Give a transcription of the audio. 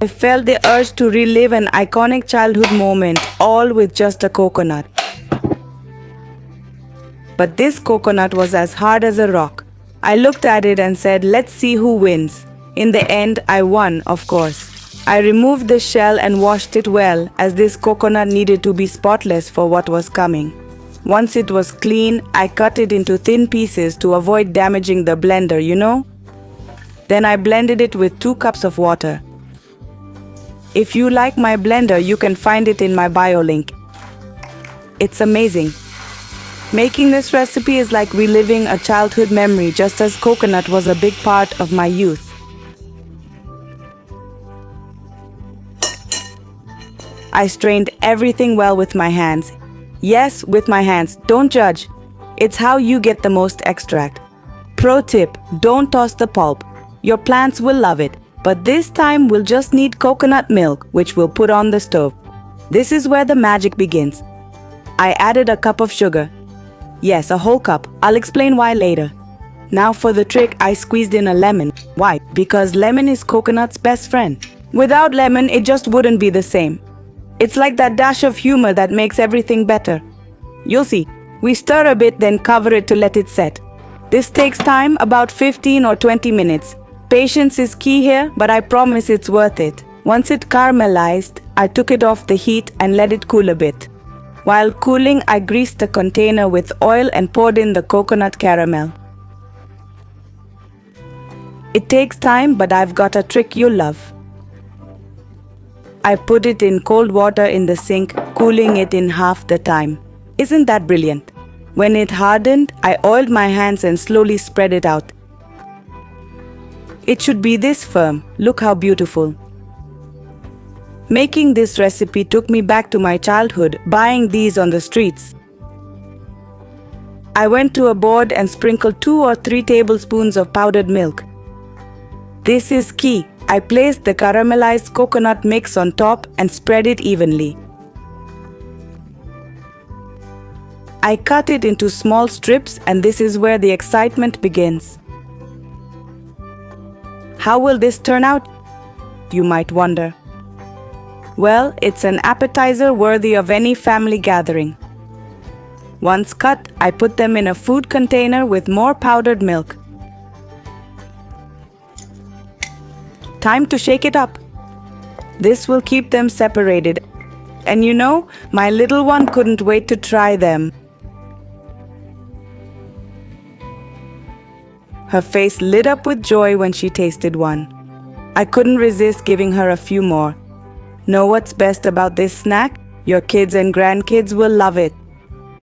I felt the urge to relive an iconic childhood moment, all with just a coconut. But this coconut was as hard as a rock. I looked at it and said, let's see who wins. In the end, I won, of course. I removed the shell and washed it well, as this coconut needed to be spotless for what was coming. Once it was clean, I cut it into thin pieces to avoid damaging the blender, you know? Then I blended it with 2 cups of water. If you like my blender, you can find it in my bio link. It's amazing. Making this recipe is like reliving a childhood memory, just as coconut was a big part of my youth. I strained everything well with my hands. Yes, with my hands. Don't judge. It's how you get the most extract. Pro tip, don't toss the pulp. Your plants will love it. But this time we'll just need coconut milk, which we'll put on the stove. This is where the magic begins. I added a cup of sugar. Yes, a whole cup. I'll explain why later. Now for the trick, I squeezed in a lemon. Why? Because lemon is coconut's best friend. Without lemon, it just wouldn't be the same. It's like that dash of humor that makes everything better. You'll see. We stir a bit, then cover it to let it set. This takes time, about 15 or 20 minutes. Patience is key here, but I promise it's worth it. Once it caramelized, I took it off the heat and let it cool a bit. While cooling, I greased the container with oil and poured in the coconut caramel. It takes time, but I've got a trick you'll love. I put it in cold water in the sink, cooling it in half the time. Isn't that brilliant? When it hardened, I oiled my hands and slowly spread it out. It should be this firm. Look how beautiful. Making this recipe took me back to my childhood, buying these on the streets. I went to a board and sprinkled 2 or 3 tablespoons of powdered milk. This is key. I placed the caramelized coconut mix on top and spread it evenly. I cut it into small strips, and this is where the excitement begins. How will this turn out? You might wonder. Well, it's an appetizer worthy of any family gathering. Once cut, I put them in a food container with more powdered milk. Time to shake it up. This will keep them separated. And you know, my little one couldn't wait to try them. Her face lit up with joy when she tasted one. I couldn't resist giving her a few more. Know what's best about this snack? Your kids and grandkids will love it.